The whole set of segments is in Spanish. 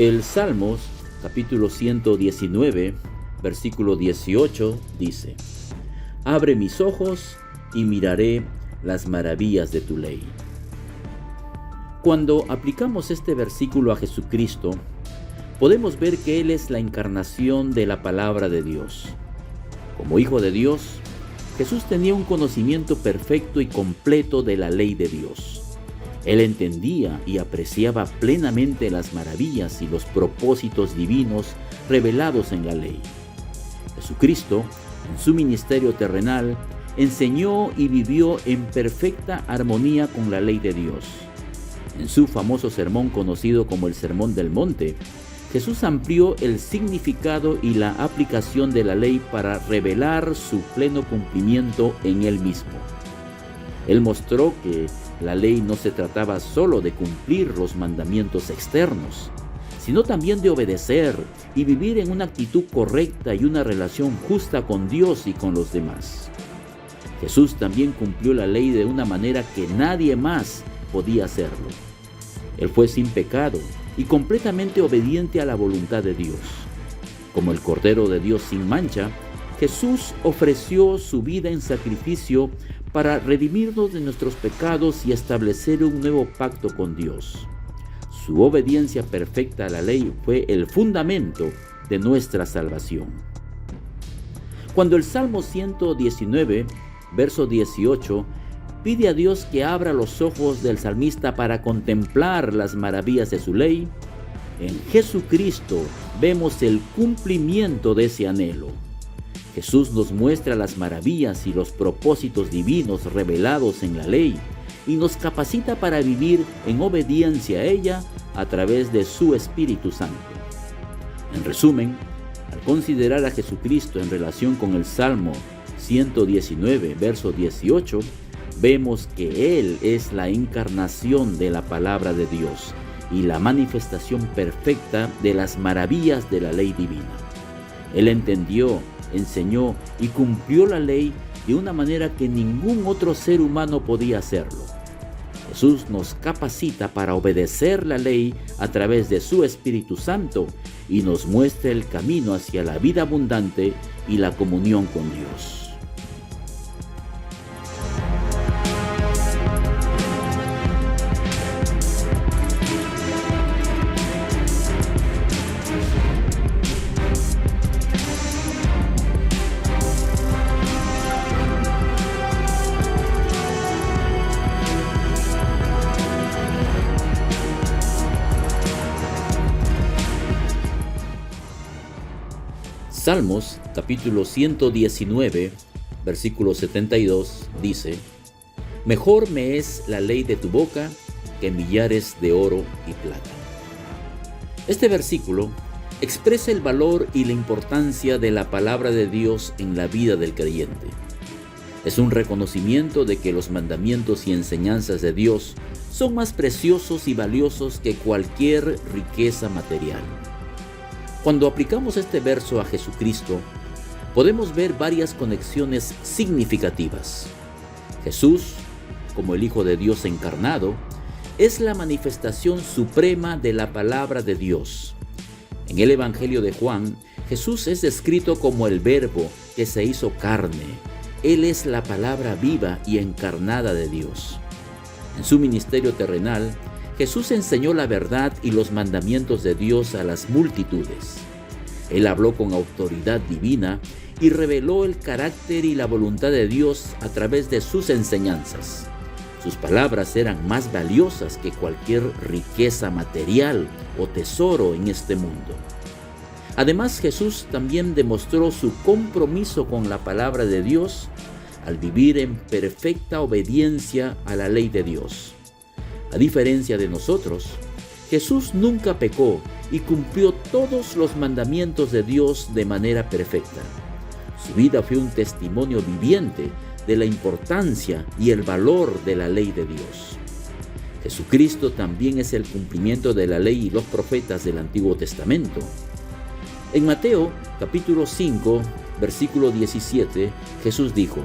El Salmos, capítulo 119, versículo 18, dice: Abre mis ojos y miraré las maravillas de tu ley. Cuando aplicamos este versículo a Jesucristo, podemos ver que Él es la encarnación de la palabra de Dios. Como Hijo de Dios, Jesús tenía un conocimiento perfecto y completo de la ley de Dios. Él entendía y apreciaba plenamente las maravillas y los propósitos divinos revelados en la ley. Jesucristo, en su ministerio terrenal, enseñó y vivió en perfecta armonía con la ley de Dios. En su famoso sermón conocido como el Sermón del Monte, Jesús amplió el significado y la aplicación de la ley para revelar su pleno cumplimiento en Él mismo. Él mostró que la ley no se trataba solo de cumplir los mandamientos externos, sino también de obedecer y vivir en una actitud correcta y una relación justa con Dios y con los demás. Jesús también cumplió la ley de una manera que nadie más podía hacerlo. Él fue sin pecado y completamente obediente a la voluntad de Dios. Como el Cordero de Dios sin mancha, Jesús ofreció su vida en sacrificio para redimirnos de nuestros pecados y establecer un nuevo pacto con Dios. Su obediencia perfecta a la ley fue el fundamento de nuestra salvación. Cuando el Salmo 119, verso 18, pide a Dios que abra los ojos del salmista para contemplar las maravillas de su ley, en Jesucristo vemos el cumplimiento de ese anhelo. Jesús nos muestra las maravillas y los propósitos divinos revelados en la ley y nos capacita para vivir en obediencia a ella a través de su Espíritu Santo. En resumen, al considerar a Jesucristo en relación con el Salmo 119, verso 18, vemos que Él es la encarnación de la palabra de Dios y la manifestación perfecta de las maravillas de la ley divina. Él entendió, enseñó y cumplió la ley de una manera que ningún otro ser humano podía hacerlo. Jesús nos capacita para obedecer la ley a través de su Espíritu Santo y nos muestra el camino hacia la vida abundante y la comunión con Dios. Salmos, capítulo 119, versículo 72, dice: Mejor me es la ley de tu boca que millares de oro y plata. Este versículo expresa el valor y la importancia de la palabra de Dios en la vida del creyente. Es un reconocimiento de que los mandamientos y enseñanzas de Dios son más preciosos y valiosos que cualquier riqueza material. Cuando aplicamos este verso a Jesucristo, podemos ver varias conexiones significativas. Jesús, como el Hijo de Dios encarnado, es la manifestación suprema de la palabra de Dios. En el Evangelio de Juan, Jesús es descrito como el Verbo que se hizo carne. Él es la palabra viva y encarnada de Dios. En su ministerio terrenal, Jesús enseñó la verdad y los mandamientos de Dios a las multitudes. Él habló con autoridad divina y reveló el carácter y la voluntad de Dios a través de sus enseñanzas. Sus palabras eran más valiosas que cualquier riqueza material o tesoro en este mundo. Además, Jesús también demostró su compromiso con la palabra de Dios al vivir en perfecta obediencia a la ley de Dios. A diferencia de nosotros, Jesús nunca pecó y cumplió todos los mandamientos de Dios de manera perfecta. Su vida fue un testimonio viviente de la importancia y el valor de la ley de Dios. Jesucristo también es el cumplimiento de la ley y los profetas del Antiguo Testamento. En Mateo, capítulo 5, versículo 17, Jesús dijo: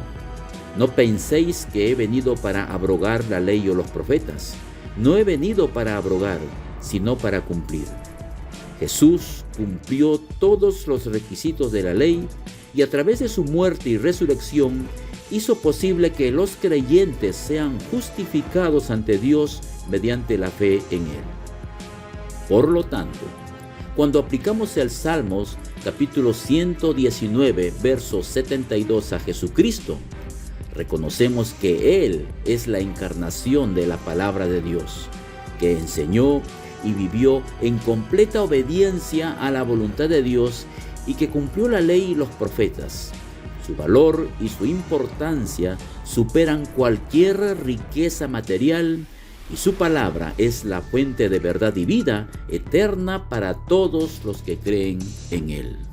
No penséis que he venido para abrogar la ley o los profetas. No he venido para abrogar, sino para cumplir. Jesús cumplió todos los requisitos de la ley y a través de su muerte y resurrección hizo posible que los creyentes sean justificados ante Dios mediante la fe en Él. Por lo tanto, cuando aplicamos el Salmos capítulo 119, verso 72 a Jesucristo, reconocemos que Él es la encarnación de la palabra de Dios, que enseñó y vivió en completa obediencia a la voluntad de Dios y que cumplió la ley y los profetas. Su valor y su importancia superan cualquier riqueza material y su palabra es la fuente de verdad y vida eterna para todos los que creen en Él.